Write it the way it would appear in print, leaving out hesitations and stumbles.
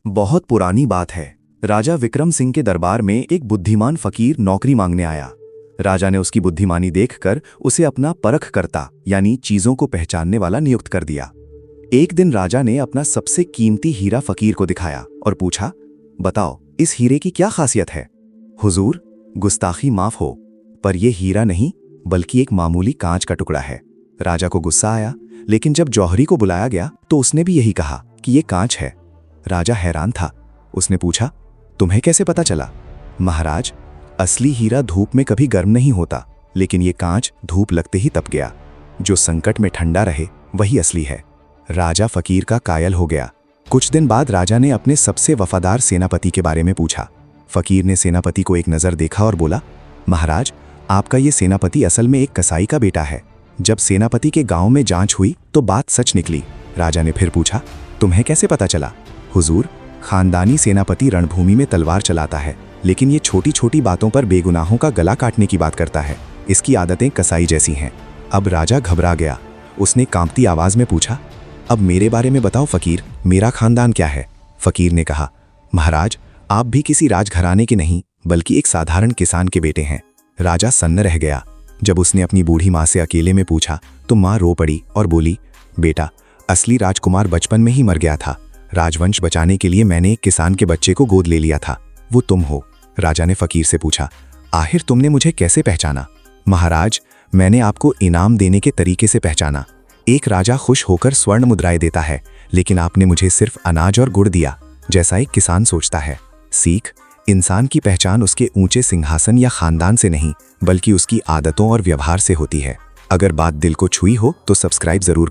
बहुत पुरानी बात है। राजा विक्रम सिंह के दरबार में एक बुद्धिमान फकीर नौकरी मांगने आया। राजा ने उसकी बुद्धिमानी देखकर उसे अपना परख करता यानी चीजों को पहचानने वाला नियुक्त कर दिया। एक दिन राजा ने अपना सबसे कीमती हीरा फकीर को दिखाया और पूछा, बताओ इस हीरे की क्या खासियत है? हुजूर, गुस्ताखी माफ हो, पर यह हीरा नहीं बल्कि एक मामूली कांच का टुकड़ा है। राजा को गुस्सा आया, लेकिन जब जौहरी को बुलाया गया तो उसने भी यही कहा कि यह कांच है। राजा हैरान था। उसने पूछा, तुम्हें कैसे पता चला? महाराज, असली हीरा धूप में कभी गर्म नहीं होता, लेकिन ये कांच धूप लगते ही तप गया। जो संकट में ठंडा रहे वही असली है। राजा फकीर का कायल हो गया। कुछ दिन बाद राजा ने अपने सबसे वफादार सेनापति के बारे में पूछा। फकीर ने सेनापति को एक नज़र देखा और बोला, महाराज, आपका ये सेनापति असल में एक कसाई का बेटा है। जब सेनापति के गांव में जांच हुई तो बात सच निकली। राजा ने फिर पूछा, तुम्हें कैसे पता चला? हुजूर, खानदानी सेनापति रणभूमि में तलवार चलाता है, लेकिन ये छोटी छोटी बातों पर बेगुनाहों का गला काटने की बात करता है। इसकी आदतें कसाई जैसी हैं। अब राजा घबरा गया। उसने कांपती आवाज में पूछा, अब मेरे बारे में बताओ फकीर, मेरा खानदान क्या है? फकीर ने कहा, महाराज, आप भी किसी राजघराने के नहीं बल्कि एक साधारण किसान के बेटे हैं। राजा सन्न रह गया। जब उसने अपनी बूढ़ी माँ से अकेले में पूछा तो माँ रो पड़ी और बोली, बेटा, असली राजकुमार बचपन में ही मर गया था। राजवंश बचाने के लिए मैंने एक किसान के बच्चे को गोद ले लिया था। वो तुम हो। राजा ने फकीर से पूछा, आखिर तुमने मुझे कैसे पहचाना? महाराज, मैंने आपको इनाम देने के तरीके से पहचाना। एक राजा खुश होकर स्वर्ण मुद्राएं देता है, लेकिन आपने मुझे सिर्फ अनाज और गुड़ दिया, जैसा एक किसान सोचता है। सीख, इंसान की पहचान उसके ऊंचे सिंहासन या खानदान से नहीं बल्कि उसकी आदतों और व्यवहार से होती है। अगर बात दिल को छुई हो तो सब्सक्राइब जरूर करें।